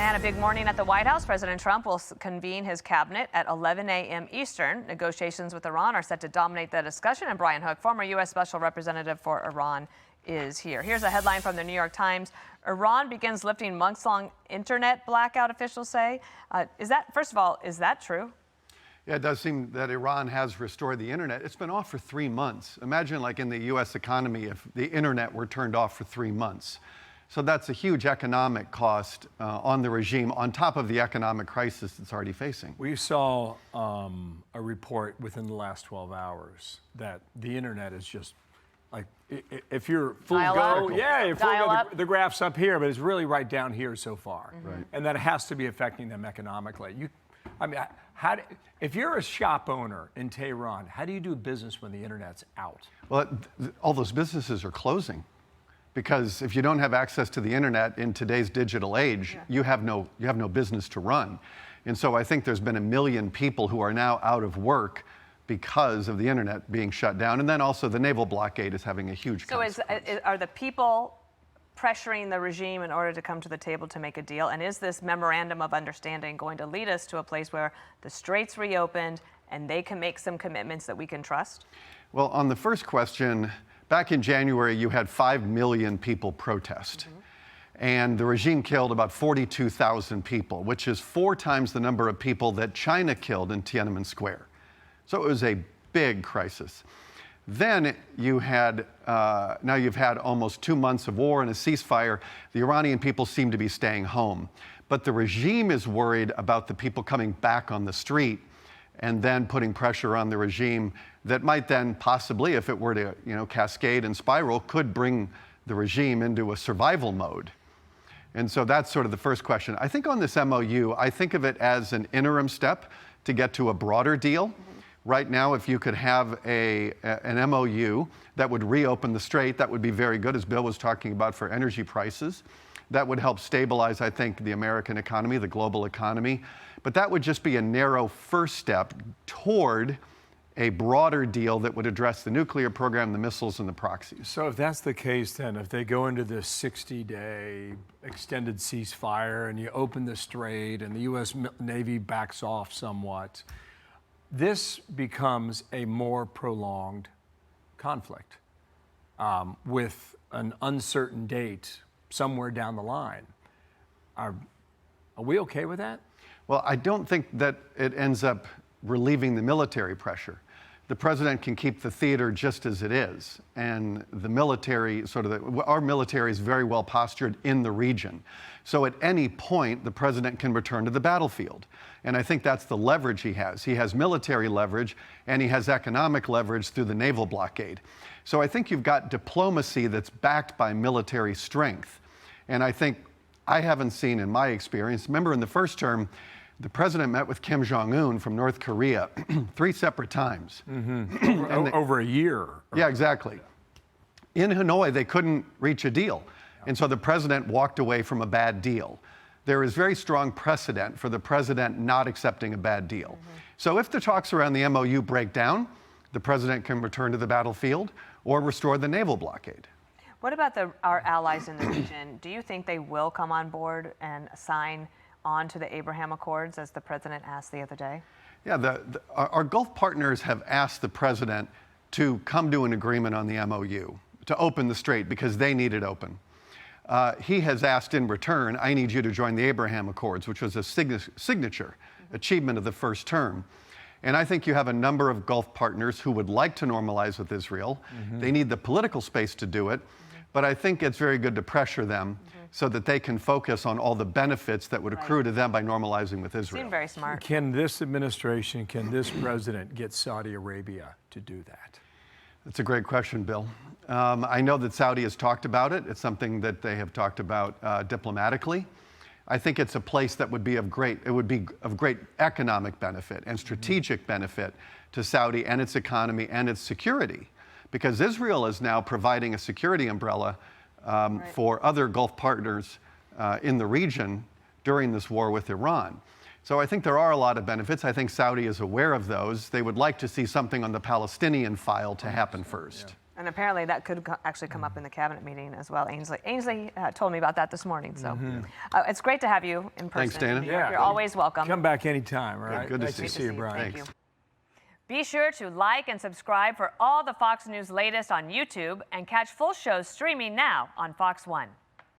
And a big morning at the White House. President Trump will convene his cabinet at 11 a.m. Eastern. Negotiations with Iran are set to dominate the discussion. And Brian Hook, former U.S. Special Representative for Iran, is here. Here's a headline from the New York Times. Iran begins lifting months-long internet blackout, officials say. First of all, is that true? Yeah, it does seem that Iran has restored the internet. It's been off for 3 months. Imagine, like in the U.S. economy, if the internet were turned off for 3 months. So that's a huge economic cost on the regime, on top of the economic crisis it's already facing. We saw a report within the last 12 hours that the internet is just like, if you're full go, you're full go, the graph's up here, but it's really right down here so far. Mm-hmm. Right. And that has to be affecting them economically. If you're a shop owner in Tehran, how do you do business when the internet's out? Well, all those businesses are closing. Because if you don't have access to the internet in today's digital age, you have no business to run. And so I think there's been 1 million people who are now out of work because of the internet being shut down. And then also the naval blockade is having a huge consequence. So are the people pressuring the regime in order to come to the table to make a deal? And is this memorandum of understanding going to lead us to a place where the strait's reopened and they can make some commitments that we can trust? Well, on the first question, back in January, you had 5 million people protest. Mm-hmm. And the regime killed about 42,000 people, which is 4 times the number of people that China killed in Tiananmen Square. So it was a big crisis. Then you had, now you've had almost 2 months of war and a ceasefire. The Iranian people seem to be staying home. But the regime is worried about the people coming back on the street and then putting pressure on the regime that might then possibly, if it were to cascade and spiral, could bring the regime into a survival mode. And so that's sort of the first question. I think on this MOU, I think of it as an interim step to get to a broader deal. Mm-hmm. Right now, if you could have an MOU that would reopen the strait, that would be very good, as Bill was talking about, for energy prices. That would help stabilize, I think, the American economy, the global economy. But that would just be a narrow first step toward a broader deal that would address the nuclear program, the missiles, and the proxies. So if that's the case, then if they go into this 60-day extended ceasefire and you open the strait and the U.S. Navy backs off somewhat, this becomes a more prolonged conflict with an uncertain date somewhere down the line. Are we okay with that? Well, I don't think that it ends up relieving the military pressure. The president can keep the theater just as it is, and the military, our military is very well postured in the region. So at any point, the president can return to the battlefield. And I think that's the leverage he has. He has military leverage, and he has economic leverage through the naval blockade. So I think you've got diplomacy that's backed by military strength. And I think I haven't seen, in my experience, remember in the first term, the president met with Kim Jong-un from North Korea 3 separate times. Mm-hmm. Over a year. Yeah, exactly. In Hanoi, they couldn't reach a deal. And so the president walked away from a bad deal. There is very strong precedent for the president not accepting a bad deal. Mm-hmm. So if the talks around the MOU break down, the president can return to the battlefield or restore the naval blockade. What about our allies in the region? Do you think they will come on board and sign on to the Abraham Accords, as the president asked the other day? Yeah, our Gulf partners have asked the president to come to an agreement on the MOU, to open the strait, because they need it open. He has asked in return, I need you to join the Abraham Accords, which was a signature achievement of the first term. And I think you have a number of Gulf partners who would like to normalize with Israel. Mm-hmm. They need the political space to do it. But I think it's very good to pressure them so that they can focus on all the benefits that would accrue to them by normalizing with Israel. Seem very smart. Can this administration, can this president get Saudi Arabia to do that? That's a great question, Bill. I know that Saudi has talked about it. It's something that they have talked about diplomatically. I think it's a place that would be of great economic benefit and strategic benefit to Saudi and its economy and its security, because Israel is now providing a security umbrella for other Gulf partners in the region during this war with Iran. So I think there are a lot of benefits. I think Saudi is aware of those. They would like to see something on the Palestinian file to happen first. A And apparently that could actually come up in the cabinet meeting as well. Ainsley told me about that this morning. So it's great to have you in person. Thanks, Dana. Yeah. You're always welcome. Come back anytime, all right? Good to Nice see to you. see you, Brian. Thank Thanks. you. Be sure to like and subscribe for all the Fox News latest on YouTube and catch full shows streaming now on Fox One.